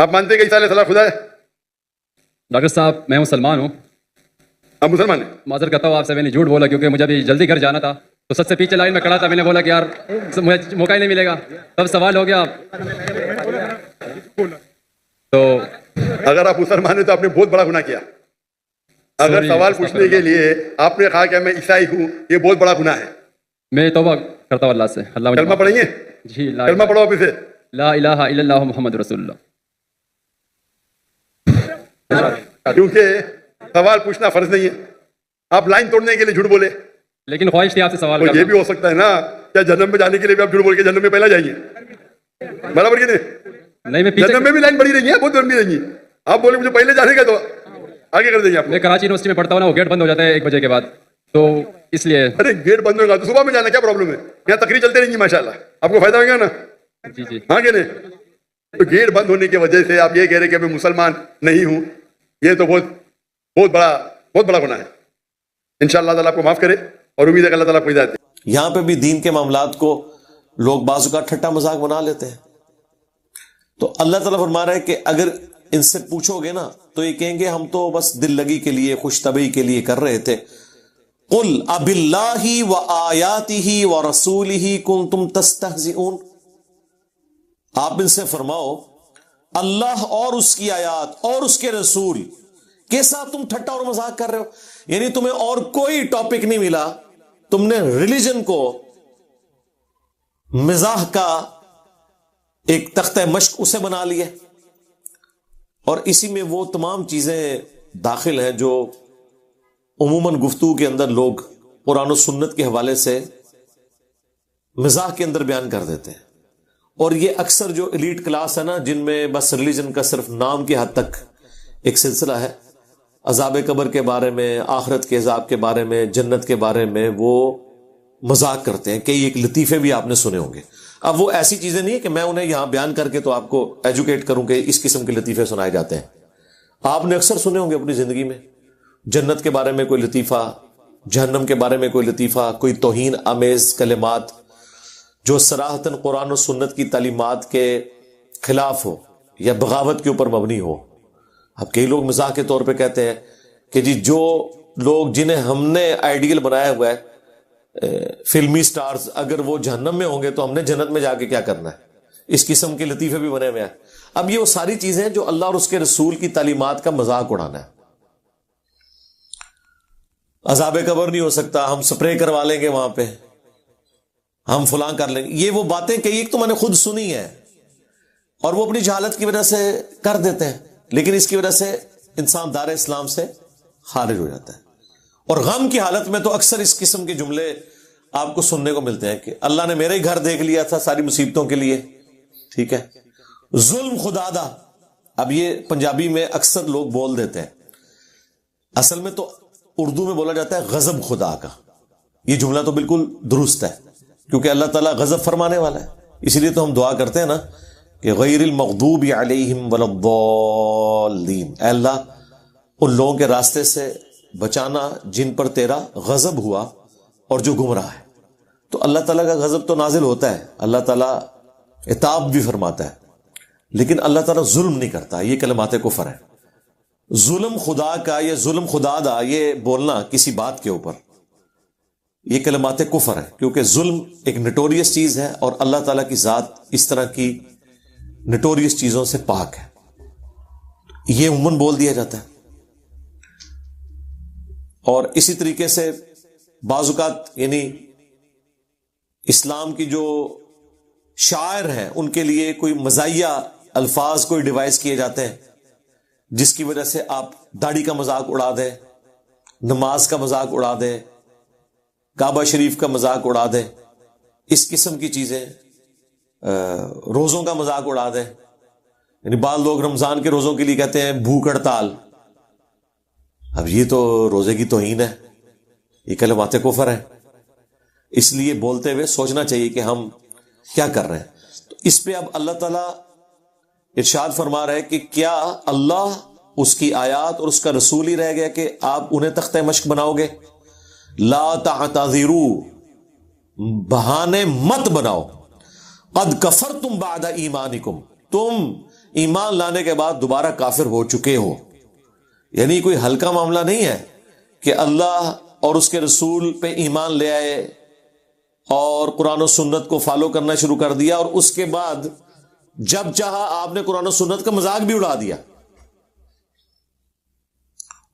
آپ مانتے ہیں کہ عیسیٰ علیہ السلام خدا ہے؟ ڈاکٹر صاحب میں مسلمان ہوں. آپ مسلمان ہیں؟ معذر کرتا ہوں آپ سے، میں نے جھوٹ بولا کیونکہ مجھے ابھی جلدی گھر جانا تھا، تو سب سے پیچھے لائن میں کھڑا تھا. میں نے بولا کہ یار مجھے موقع ہی نہیں ملے گا، تب سوال ہو گیا. تو اگر آپ مسلمان ہیں تو آپ نے بہت بڑا گناہ کیا. اگر Sorry, سوال پوچھنے کے لیے آپ نے کہا کہ میں عیسائی ہوں، یہ بہت بڑا گناہ ہے. میں توبہ کرتا ہوں اللہ سے. اللہ مجھے کلمہ معاف پڑھیں گے؟ کرے. جی کلمہ پڑھو آپ اسے. لا الہ الا اللہ محمد رسول اللہ. کیونکہ سوال پوچھنا فرض نہیں ہے. آپ لائن توڑنے کے لیے جھوٹ بولے. لیکن خواہش تھی آپ سے سوال تو یہ کرنا. بھی ہو سکتا ہے نا، کیا جہنم میں جانے کے لیے بھی آپ جھوٹ بول کے جہنم میں پہلا جائیں گے؟ برابر کہ نہیں؟ نہیں، میں پیچھے جہنم میں بھی لائن بڑی رہی ہے، بہت لمبی رہی ہے. آپ بولے مجھے پہلے جانے کا تو آگے کر دیں گے آپ کو. میں کراچی یونیورسٹی میں پڑھتا ہوں نا، وہ گیٹ بند ہو جاتا ہے 1 بجے کے بعد، تو اس لیے. ارے گیٹ بند ہوگا تو صبح میں جانا کیا پرابلم ہے؟ یہاں تقریر چلتے رہیں گی ماشاءاللہ، آپ کو فائدہ ہوگا نا. جی جی. ہاں کہ نہیں؟ تو گیٹ بند ہونے کی وجہ سے آپ یہ کہہ رہے کہ میں مسلمان نہیں ہوں، یہ تو بہت بڑا گناہ ہے. انشاءاللہ تعالیٰ آپ کو معاف کرے اور امید ہے کہ اللہ تعالیٰ آپ کو ہدایت دے. یہاں پہ بھی دین کے معاملات کو لوگ بعض اوقات ٹھٹا مذاق بنا لیتے ہیں. تو اللہ تعالیٰ فرما رہا ہے کہ اگر ان سے پوچھو گے نا تو یہ کہیں گے ہم تو بس دل لگی کے لیے، خوش طبعی کے لیے کر رہے تھے. قل اب اللہ و آیاتہ و رسولہ کنتم تستہزئون. آپ ان سے فرماؤ اللہ اور اس کی آیات اور اس کے رسول کے ساتھ تم ٹھٹا اور مذاق کر رہے ہو. یعنی تمہیں اور کوئی ٹاپک نہیں ملا، تم نے ریلیجن کو مزاح کا ایک تختہ مشق اسے بنا لیا، اور اسی میں وہ تمام چیزیں داخل ہیں جو عموماً گفتگو کے اندر لوگ قرآن و سنت کے حوالے سے مزاح کے اندر بیان کر دیتے ہیں. اور یہ اکثر جو ایلیٹ کلاس ہے نا، جن میں بس ریلیجن کا صرف نام کی حد تک ایک سلسلہ ہے، عذاب قبر کے بارے میں، آخرت کے عذاب کے بارے میں، جنت کے بارے میں وہ مذاق کرتے ہیں. کئی ایک لطیفے بھی آپ نے سنے ہوں گے. اب وہ ایسی چیزیں نہیں ہے کہ میں انہیں یہاں بیان کر کے تو آپ کو ایجوکیٹ کروں کہ اس قسم کے لطیفے سنائے جاتے ہیں. آپ نے اکثر سنے ہوں گے اپنی زندگی میں، جنت کے بارے میں کوئی لطیفہ، جہنم کے بارے میں کوئی لطیفہ، کوئی توہین آمیز کلمات جو صراحتاً قرآن و سنت کی تعلیمات کے خلاف ہو یا بغاوت کے اوپر مبنی ہو. اب کئی لوگ مزاح کے طور پہ کہتے ہیں کہ جی جو لوگ جنہیں ہم نے آئیڈیل بنایا ہوا ہے فلمی سٹارز، اگر وہ جہنم میں ہوں گے تو ہم نے جنت میں جا کے کیا کرنا ہے. اس قسم کے لطیفے بھی بنے ہوئے ہیں. اب یہ وہ ساری چیزیں جو اللہ اور اس کے رسول کی تعلیمات کا مذاق اڑانا ہے. عذاب قبر نہیں ہو سکتا، ہم سپرے کروا لیں گے وہاں پہ، ہم فلاں کر لیں گے. یہ وہ باتیں کئی ایک تو میں نے خود سنی ہے اور وہ اپنی جہالت کی وجہ سے کر دیتے ہیں، لیکن اس کی وجہ سے انسان دار اسلام سے خارج ہو جاتا ہے. اور غم کی حالت میں تو اکثر اس قسم کے جملے آپ کو سننے کو ملتے ہیں کہ اللہ نے میرا ہی گھر دیکھ لیا تھا ساری مصیبتوں کے لیے. ٹھیک ہے، ظلم خدا دا. اب یہ پنجابی میں اکثر لوگ بول دیتے ہیں، اصل میں تو اردو میں بولا جاتا ہے غضب خدا کا. یہ جملہ تو بالکل درست ہے کیونکہ اللہ تعالیٰ غضب فرمانے والا ہے. اسی لیے تو ہم دعا کرتے ہیں نا کہ غیر المغضوب علیہم ولا الضالین، اے اللہ ان لوگوں کے راستے سے بچانا جن پر تیرا غضب ہوا اور جو گمراہ ہے. تو اللہ تعالیٰ کا غضب تو نازل ہوتا ہے، اللہ تعالیٰ عتاب بھی فرماتا ہے، لیکن اللہ تعالیٰ ظلم نہیں کرتا. یہ کلمات کفر ہے. ظلم خدا کا یا ظلم خدا دا یہ بولنا کسی بات کے اوپر، یہ کلمات کفر ہے کیونکہ ظلم ایک نٹوریس چیز ہے اور اللہ تعالیٰ کی ذات اس طرح کی نٹوریس چیزوں سے پاک ہے. یہ عموماً بول دیا جاتا ہے. اور اسی طریقے سے بعض اوقات یعنی اسلام کی جو شاعر ہیں ان کے لیے کوئی مزاحیہ الفاظ کوئی ڈیوائز کیے جاتے ہیں جس کی وجہ سے آپ داڑھی کا مذاق اڑا دیں، نماز کا مذاق اڑا دیں، کعبہ شریف کا مذاق اڑا دیں، اس قسم کی چیزیں، روزوں کا مذاق اڑا دیں. یعنی بعض لوگ رمضان کے روزوں کے لیے کہتے ہیں بھوک ہڑتال. اب یہ تو روزے کی توہین ہے، یہ کلمات کفر ہے. اس لیے بولتے ہوئے سوچنا چاہیے کہ ہم کیا کر رہے ہیں. تو اس پہ اب اللہ تعالیٰ ارشاد فرما رہے کہ کیا اللہ، اس کی آیات اور اس کا رسول ہی رہ گیا کہ آپ انہیں تختہ مشق بناؤ گے؟ لا تعتذروا، بہانے مت بناؤ، قد کفرتم بعد ایمانکم، تم ایمان لانے کے بعد دوبارہ کافر ہو چکے ہو. یعنی کوئی ہلکا معاملہ نہیں ہے کہ اللہ اور اس کے رسول پہ ایمان لے آئے اور قرآن و سنت کو فالو کرنا شروع کر دیا اور اس کے بعد جب چاہا آپ نے قرآن و سنت کا مذاق بھی اڑا دیا.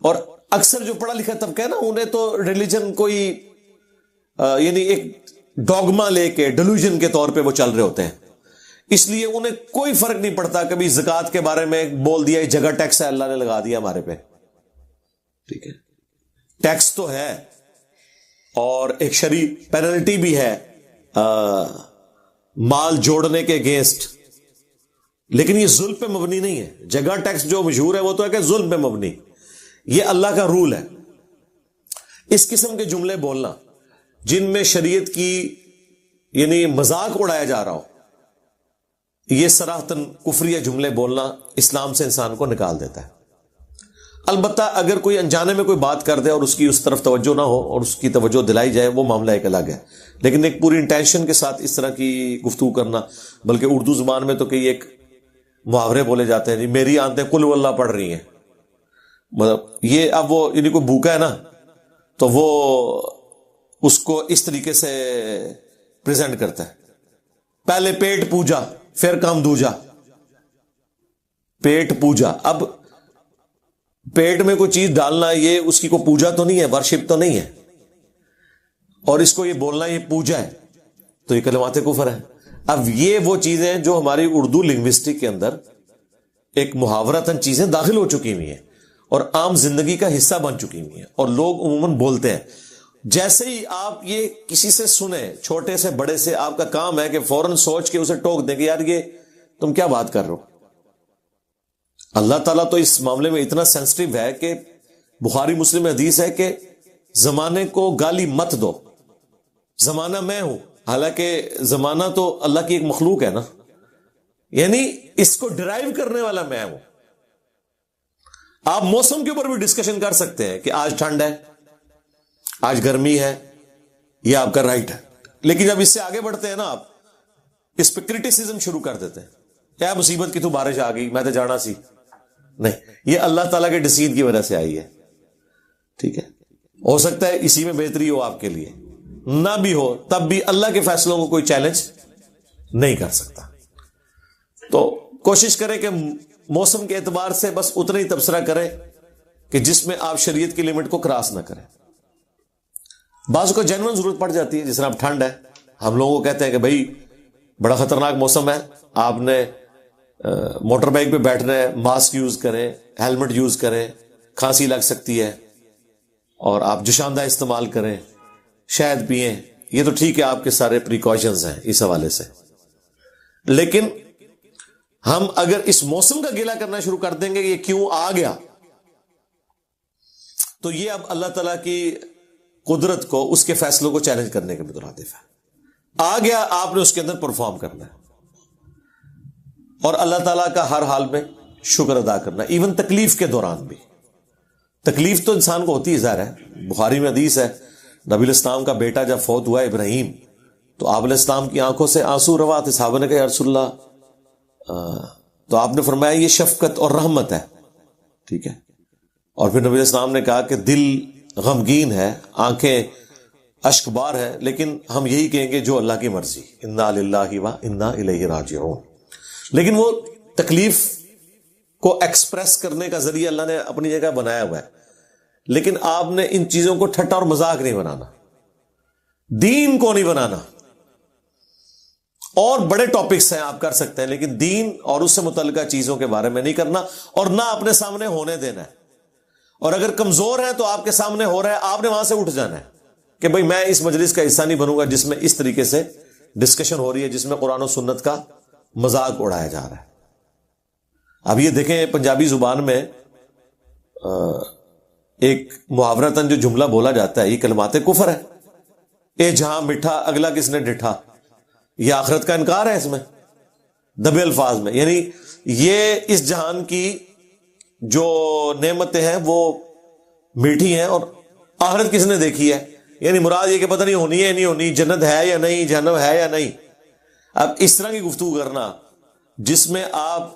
اور اکثر جو پڑھا لکھا طبقہ ہے نا, انہیں تو ریلیجن کوئی یعنی ایک ڈوگما لے کے ڈیلوژن کے طور پہ وہ چل رہے ہوتے ہیں, اس لیے انہیں کوئی فرق نہیں پڑتا. کبھی زکوٰۃ کے بارے میں بول دیا جگہ ٹیکس ہے, اللہ نے لگا دیا ہمارے پہ, ٹھیک ہے, ٹیکس تو ہے اور ایک شرعی پینلٹی بھی ہے مال جوڑنے کے اگینسٹ, لیکن یہ ظلم پہ مبنی نہیں ہے. جگہ ٹیکس جو مشہور ہے وہ تو ہے کہ ظلم پہ مبنی, یہ اللہ کا رول ہے. اس قسم کے جملے بولنا جن میں شریعت کی یعنی مذاق اڑایا جا رہا ہو, یہ صراحتاً کفریہ جملے بولنا اسلام سے انسان کو نکال دیتا ہے. البتہ اگر کوئی انجانے میں کوئی بات کر دے اور اس کی اس طرف توجہ نہ ہو اور اس کی توجہ دلائی جائے, وہ معاملہ ایک الگ ہے. لیکن ایک پوری انٹینشن کے ساتھ اس طرح کی گفتگو کرنا, بلکہ اردو زبان میں تو کئی ایک محاورے بولے جاتے ہیں, میری آنتیں قل واللہ پڑھ رہی ہیں, مطلب یہ اب وہ یعنی کوئی بھوکا ہے نا تو وہ اس کو اس طریقے سے پریزنٹ کرتا ہے, پہلے پیٹ پوجا پھر کام دوجا. پیٹ پوجا, اب پیٹ میں کوئی چیز ڈالنا یہ اس کی کوئی پوجا تو نہیں ہے, ورشپ تو نہیں ہے, اور اس کو یہ بولنا یہ پوجا ہے, تو یہ کلمات کفر ہے. اب یہ وہ چیزیں جو ہماری اردو لنگوسٹک کے اندر ایک محاورتاً چیزیں داخل ہو چکی ہوئی ہیں اور عام زندگی کا حصہ بن چکی ہوئی ہیں, اور لوگ عموماً بولتے ہیں. جیسے ہی آپ یہ کسی سے سنیں, چھوٹے سے بڑے سے, آپ کا کام ہے کہ فوراً سوچ کے اسے ٹوک دیں کہ یار یہ تم کیا بات کر رہے ہو. اللہ تعالیٰ تو اس معاملے میں اتنا سینسٹیو ہے کہ بخاری مسلم حدیث ہے کہ زمانے کو گالی مت دو, زمانہ میں ہوں, حالانکہ زمانہ تو اللہ کی ایک مخلوق ہے نا, یعنی اس کو ڈرائیو کرنے والا میں ہوں. آپ موسم کے اوپر بھی ڈسکشن کر سکتے ہیں کہ آج ٹھنڈ ہے, آج گرمی ہے, یہ آپ کا رائٹ ہے. لیکن جب اس سے آگے بڑھتے ہیں نا, آپ اس پہ کرٹیسزم شروع کر دیتے ہیں, کیا مصیبت کی تو بارش آ گئی, میں تو جانا سی. نہیں, یہ اللہ تعالیٰ کے ڈسیزن کی وجہ سے آئی ہے, ٹھیک ہے. ہو سکتا ہے اسی میں بہتری ہو آپ کے لیے, نہ بھی ہو تب بھی اللہ کے فیصلوں کو کوئی چیلنج نہیں کر سکتا. تو کوشش کریں کہ موسم کے اعتبار سے بس اتنا ہی تبصرہ کریں کہ جس میں آپ شریعت کی لمٹ کو کراس نہ کریں. بعض کو جنرل ضرورت پڑ جاتی ہے, جس طرح اب ٹھنڈ ہے, ہم لوگوں کو کہتے ہیں کہ بھائی بڑا خطرناک موسم ہے, آپ نے موٹر بائک پہ بیٹھنا ہے, ماسک یوز کریں, ہیلمٹ یوز کریں, کھانسی لگ سکتی ہے, اور آپ جوشاندہ استعمال کریں, شہد پئیں. یہ تو ٹھیک ہے, آپ کے سارے پریکاشنز ہیں اس حوالے سے. لیکن ہم اگر اس موسم کا گیلا کرنا شروع کر دیں گے کہ یہ کیوں آ گیا, تو یہ اب اللہ تعالیٰ کی قدرت کو, اس کے فیصلوں کو چیلنج کرنے کے مترادف ہے. آ گیا, آپ نے اس کے اندر پرفارم کرنا ہے, اور اللہ تعالیٰ کا ہر حال میں شکر ادا کرنا, ایون تکلیف کے دوران بھی. تکلیف تو انسان کو ہوتی ہے, ظاہر ہے. بخاری میں حدیث ہے, نبی الاسلام کا بیٹا جب فوت ہوا ابراہیم, تو آپ علیہ السلام کی آنکھوں سے آنسو روا تھے. صحابہ نے کہا یا رسول اللہ, تو آپ نے فرمایا یہ شفقت اور رحمت ہے, ٹھیک ہے. اور پھر نبی علیہ السلام نے کہا کہ دل غمگین ہے, آنکھیں اشک بار ہے, لیکن ہم یہی کہیں گے جو اللہ کی مرضی, انا للہ و انا الیہ راجعون. لیکن وہ تکلیف کو ایکسپریس کرنے کا ذریعہ اللہ نے اپنی جگہ بنایا ہوا ہے, لیکن آپ نے ان چیزوں کو ٹھٹا اور مذاق نہیں بنانا, دین کو نہیں بنانا. اور بڑے ٹاپکس ہیں آپ کر سکتے ہیں, لیکن دین اور اس سے متعلقہ چیزوں کے بارے میں نہیں کرنا, اور نہ اپنے سامنے ہونے دینا ہے. اور اگر کمزور ہے تو آپ کے سامنے ہو رہا ہے, آپ نے وہاں سے اٹھ جانا ہے کہ بھئی میں اس مجلس کا حصہ نہیں بنوں گا جس میں اس طریقے سے ڈسکشن ہو رہی ہے, جس میں قرآن و سنت کا مذاق اڑایا جا رہا ہے. اب یہ دیکھیں, پنجابی زبان میں ایک محاورتاً جو جملہ بولا جاتا ہے, یہ کلمات کفر ہے. اے جہاں مٹھا اگلا کس نے ڈٹھا, یہ آخرت کا انکار ہے اس میں, دبے الفاظ میں. یعنی یہ اس جہان کی جو نعمتیں ہیں وہ میٹھی ہیں, اور آخرت کس نے دیکھی ہے, یعنی مراد یہ کہ پتہ نہیں ہونی ہے نہیں ہونی, جنت ہے یا نہیں, جہنم ہے یا نہیں. اب اس طرح کی گفتگو کرنا جس میں آپ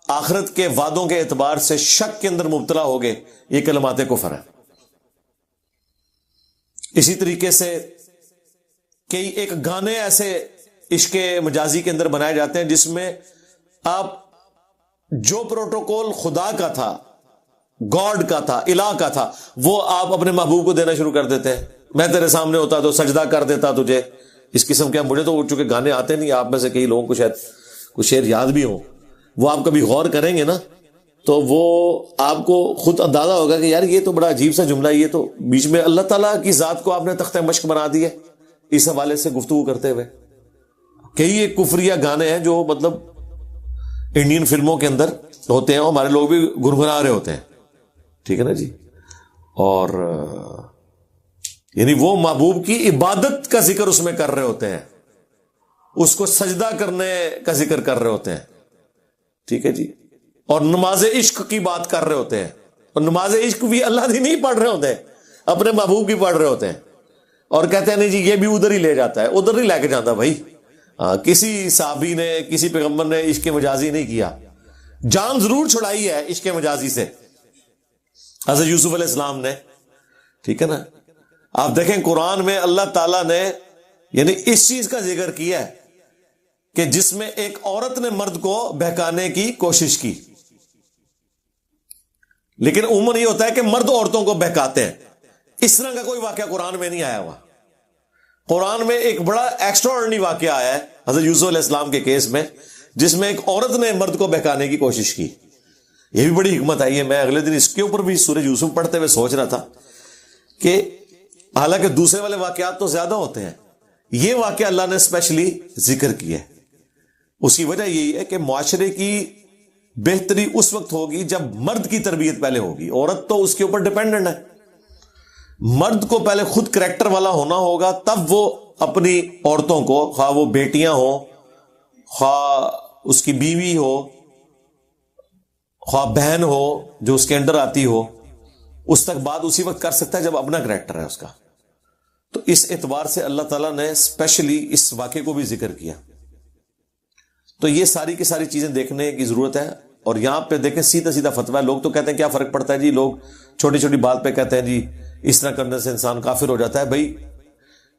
آخرت کے وعدوں کے اعتبار سے شک کے اندر مبتلا ہو گئے، یہ کلمات کفر ہے۔ اسی طریقے سے کئی ایک گانے ایسے عشق مجازی کے اندر بنائے جاتے ہیں جس میں آپ جو پروٹوکول خدا کا تھا، گاڈ کا تھا، الہ کا تھا، وہ آپ اپنے محبوب کو دینا شروع کر دیتے ہیں۔ میں تیرے سامنے ہوتا تو سجدہ کر دیتا تجھے، اس قسم کے۔ مجھے تو چونکہ گانے آتے نہیں، آپ میں سے کئی لوگوں کو شاید کچھ شعر یاد بھی ہوں، وہ آپ کبھی غور کریں گے نا تو وہ آپ کو خود اندازہ ہوگا کہ یار یہ تو بڑا عجیب سا جملہ، یہ تو بیچ میں اللہ تعالیٰ کی ذات کو آپ نے تختہ مشق بنا دی ہے اس حوالے سے گفتگو کرتے ہوئے۔ کئی ایک کفریہ گانے ہیں جو مطلب انڈین فلموں کے اندر ہوتے ہیں، ہمارے لوگ بھی گنگنا رہے ہوتے ہیں، ٹھیک ہے نا جی۔ اور یعنی وہ محبوب کی عبادت کا ذکر اس میں کر رہے ہوتے ہیں، اس کو سجدہ کرنے کا ذکر کر رہے ہوتے ہیں، ٹھیک ہے جی۔ اور نماز عشق کی بات کر رہے ہوتے ہیں، اور نماز عشق بھی اللہ دی نہیں پڑھ رہے ہوتے ہیں، اپنے محبوب کی پڑھ رہے ہوتے ہیں، اور کہتے ہیں نہیں جی یہ بھی ادھر ہی لے جاتا ہے، ادھر نہیں لے کے جاتا بھائی۔ کسی صحابی نے، کسی پیغمبر نے عشق مجازی نہیں کیا، جان ضرور چھڑائی ہے عشق مجازی سے حضرت یوسف علیہ السلام نے، ٹھیک ہے نا۔ آپ دیکھیں قرآن میں اللہ تعالیٰ نے یعنی اس چیز کا ذکر کیا ہے کہ جس میں ایک عورت نے مرد کو بہکانے کی کوشش کی، لیکن عموماً یہ ہوتا ہے کہ مرد عورتوں کو بہکاتے ہیں، اس طرح کا کوئی واقعہ قرآن میں نہیں آیا ہوا۔ قرآن میں ایک بڑا ایکسٹرا آرڈنری واقعہ آیا ہے حضرت یوسف علیہ السلام کے کیس میں، جس میں ایک عورت نے مرد کو بہکانے کی کوشش کی۔ یہ بھی بڑی حکمت آئی ہے۔ میں اگلے دن اس کے اوپر بھی سورہ یوسف پڑھتے ہوئے سوچ رہا تھا کہ حالانکہ دوسرے والے واقعات تو زیادہ ہوتے ہیں، یہ واقعہ اللہ نے اسپیشلی ذکر کیا ہے۔ اس کی وجہ یہی ہے کہ معاشرے کی بہتری اس وقت ہوگی جب مرد کی تربیت پہلے ہوگی، عورت تو اس کے اوپر ڈیپینڈنٹ ہے۔ مرد کو پہلے خود کریکٹر والا ہونا ہوگا، تب وہ اپنی عورتوں کو، خواہ وہ بیٹیاں ہوں، خواہ اس کی بیوی ہو، خواہ بہن ہو جو اس کے انڈر آتی ہو، اس تک بات اسی وقت کر سکتا ہے جب اپنا کریکٹر ہے اس کا۔ تو اس اعتبار سے اللہ تعالیٰ نے اسپیشلی اس واقعے کو بھی ذکر کیا۔ تو یہ ساری کی ساری چیزیں دیکھنے کی ضرورت ہے۔ اور یہاں پہ دیکھیں سیدھا سیدھا فتویٰ ہے۔ لوگ تو کہتے ہیں کیا فرق پڑتا ہے جی، لوگ چھوٹی چھوٹی بات پہ کہتے ہیں جی اس طرح کرنے سے انسان کافر ہو جاتا ہے۔ بھائی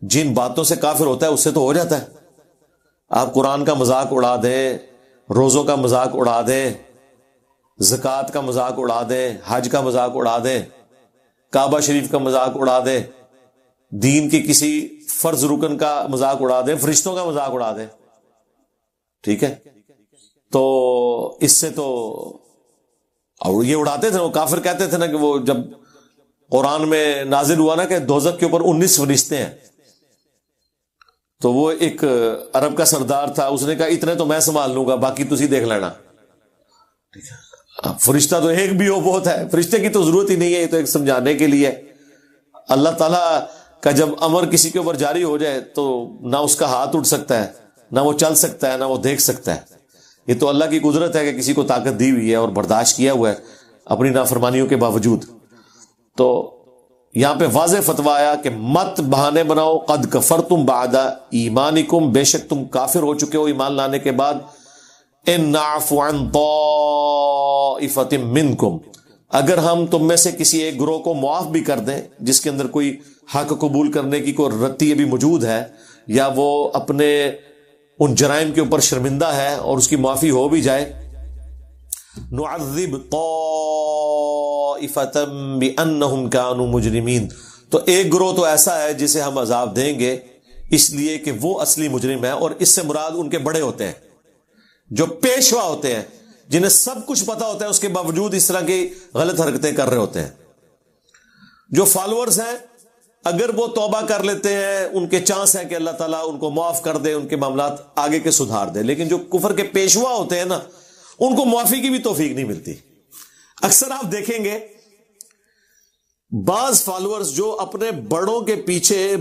جن باتوں سے کافر ہوتا ہے اس سے تو ہو جاتا ہے۔ آپ قرآن کا مذاق اڑا دیں، روزوں کا مذاق اڑا دیں، زکوٰۃ کا مذاق اڑا دیں، حج کا مذاق اڑا دیں، کعبہ شریف کا مذاق اڑا دیں، دین کے کسی فرض رکن کا مذاق اڑا دیں، فرشتوں کا مذاق اڑا دیں، ٹھیک ہے۔ تو اس سے تو اور یہ اڑاتے تھے، وہ کافر کہتے تھے نا کہ وہ جب قرآن میں نازل ہوا نا کہ دوزخ کے اوپر 19 فرشتے ہیں، تو وہ ایک عرب کا سردار تھا، اس نے کہا اتنے تو میں سنبھال لوں گا، باقی تسی دیکھ لینا۔ فرشتہ تو ایک بھی ہو بہت ہے، فرشتے کی تو ضرورت ہی نہیں ہے، یہ تو ایک سمجھانے کے لیے۔ اللہ تعالیٰ کا جب امر کسی کے اوپر جاری ہو جائے تو نہ اس کا ہاتھ اٹھ سکتا ہے، نہ وہ چل سکتا ہے، نہ وہ دیکھ سکتا ہے۔ یہ تو اللہ کی قدرت ہے کہ کسی کو طاقت دی ہوئی ہے اور برداشت کیا ہوا ہے اپنی نافرمانیوں کے باوجود۔ تو یہاں پہ واضح فتویٰ آیا کہ مت بہانے بناؤ، قد کفرتم بعد ایمانکم، بے شک تم کافر ہو چکے ہو ایمان لانے کے بعد۔ ان نعفو عن طائفۃ منکم، اگر ہم تم میں سے کسی ایک گروہ کو معاف بھی کر دیں جس کے اندر کوئی حق قبول کرنے کی کوئی رتی ابھی موجود ہے، یا وہ اپنے ان جرائم کے اوپر شرمندہ ہے اور اس کی معافی ہو بھی جائے، نعذب طائفۃ بانہم کانوا مجرمین، تو ایک گروہ تو ایسا ہے جسے ہم عذاب دیں گے اس لیے کہ وہ اصلی مجرم ہے، اور اس سے مراد ان کے بڑے ہوتے ہیں جو پیشوا ہوتے ہیں، جنہیں سب کچھ پتا ہوتا ہے اس کے باوجود اس طرح کی غلط حرکتیں کر رہے ہوتے ہیں۔ جو فالوورز ہیں اگر وہ توبہ کر لیتے ہیں، ان کے چانس ہے کہ اللہ تعالیٰ ان کو معاف کر دے، ان کے معاملات آگے کے سدھار دے، لیکن جو کفر کے پیشوا ہوتے ہیں نا، ان کو معافی کی بھی توفیق نہیں ملتی۔ اکثر آپ دیکھیں گے بعض فالوورز جو اپنے بڑوں کے پیچھے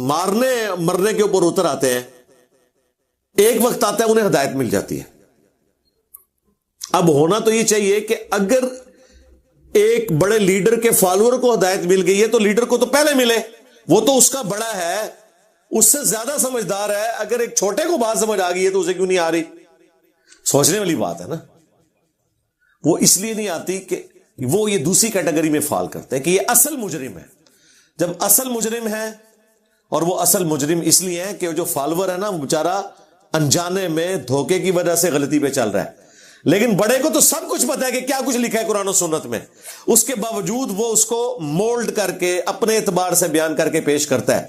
مارنے مرنے کے اوپر اتر آتے ہیں، ایک وقت آتا ہے انہیں ہدایت مل جاتی ہے۔ اب ہونا تو یہ چاہیے کہ اگر ایک بڑے لیڈر کے فالوور کو ہدایت مل گئی ہے تو لیڈر کو تو پہلے ملے، وہ تو اس کا بڑا ہے، اس سے زیادہ سمجھدار ہے۔ اگر ایک چھوٹے کو بات سمجھ آ گئی ہے تو اسے کیوں نہیں آ رہی؟ سوچنے والی بات ہے نا۔ وہ اس لیے نہیں آتی کہ وہ یہ دوسری کیٹیگری میں فال کرتے ہیں کہ یہ اصل مجرم ہے. جب اصل مجرم ہے، اور وہ اصل مجرم اس لیے ہے کہ جو فالوور ہے نا وہ بیچارہ انجانے میں دھوکے کی وجہ سے غلطی پہ چل رہا ہے، لیکن بڑے کو تو سب کچھ پتا ہے کہ کیا کچھ لکھا ہے قرآن و سنت میں، اس کے باوجود وہ اس کو مولڈ کر کے اپنے اعتبار سے بیان کر کے پیش کرتا ہے،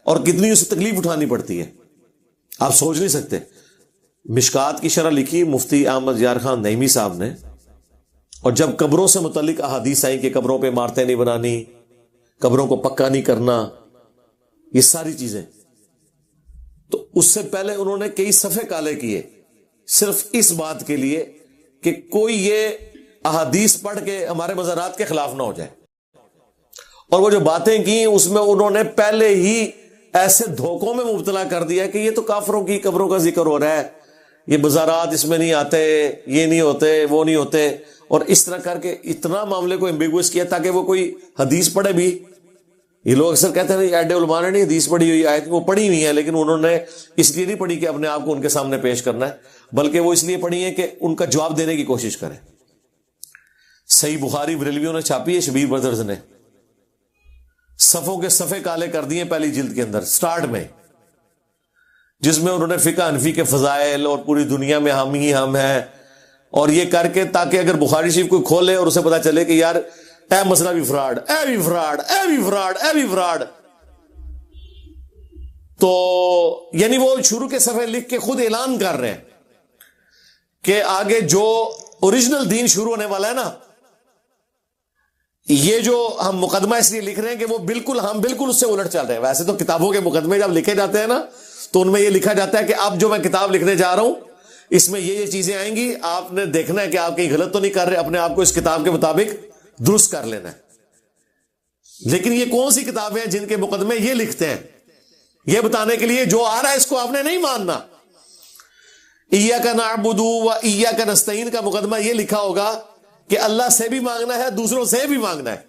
اور کتنی اسے تکلیف اٹھانی پڑتی ہے آپ سوچ نہیں سکتے. مشکات کی شرح لکھی مفتی احمد یار خان نعیمی صاحب نے، اور جب قبروں سے متعلق احادیث آئیں کہ قبروں پہ عمارتیں نہیں بنانی، قبروں کو پکا نہیں کرنا، یہ ساری چیزیں، تو اس سے پہلے انہوں نے کئی صفحے کالے کیے صرف اس بات کے لیے کہ کوئی یہ احادیث پڑھ کے ہمارے مزارات کے خلاف نہ ہو جائے. اور وہ جو باتیں کی اس میں انہوں نے پہلے ہی ایسے دھوکوں میں مبتلا کر دیا کہ یہ تو کافروں کی قبروں کا ذکر ہو رہا ہے، یہ مزارات اس میں نہیں آتے، یہ نہیں ہوتے، وہ نہیں ہوتے، اور اس طرح کر کے اتنا معاملے کو ایمبیگوس کیا تاکہ وہ کوئی حدیث پڑھے بھی. یہ لوگ اکثر کہتے ہیں ایڈ علماء نے نہیں حدیث پڑھی ہوئی، آیت وہ پڑھی ہوئی ہے، لیکن انہوں نے اس لیے نہیں پڑھی کہ اپنے آپ کو ان کے سامنے پیش کرنا ہے، بلکہ وہ اس لیے پڑھی ہے کہ ان کا جواب دینے کی کوشش کریں. صحیح بخاری بریلویوں نے چھاپی ہے، شبیر بردرز نے، صفوں کے صفحے کالے کر دیے پہلی جلد کے اندر سٹارٹ میں، جس میں انہوں نے فقہ حنفی کے فضائل اور پوری دنیا میں ہم ہی ہم ہیں، اور یہ کر کے تاکہ اگر بخاری شریف کوئی کھولے اور اسے پتا چلے کہ یار اے مسئلہ بھی فراڈ، اے بھی فراڈ، اے بھی فراڈ، اے بھی فراڈ، تو یعنی وہ شروع کے صفحے لکھ کے خود اعلان کر رہے ہیں کہ آگے جو اوریجنل دین شروع ہونے والا ہے نا، یہ جو ہم مقدمہ اس لیے لکھ رہے ہیں کہ وہ بالکل ہم بالکل اس سے الٹ چل رہے ہیں. ویسے تو کتابوں کے مقدمے جب لکھے جاتے ہیں نا تو ان میں یہ لکھا جاتا ہے کہ اب جو میں کتاب لکھنے جا رہا ہوں اس میں یہ چیزیں آئیں گی، آپ نے دیکھنا ہے کہ آپ کہیں غلط تو نہیں کر رہے، اپنے آپ کو اس کتاب کے مطابق درست کر لینا ہے. لیکن یہ کون سی کتابیں ہیں جن کے مقدمے یہ لکھتے ہیں یہ بتانے کے لیے جو آ رہا ہے اس کو آپ نے نہیں ماننا. ایاک نعبد و ایاک نستعین کا مقدمہ یہ لکھا ہوگا کہ اللہ سے بھی مانگنا ہے، دوسروں سے بھی مانگنا ہے،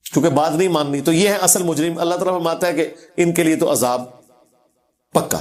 کیونکہ بات نہیں ماننی. تو یہ ہے اصل مجرم. اللہ تعالیٰ فرماتا ہے کہ ان کے لیے تو عذاب پکا.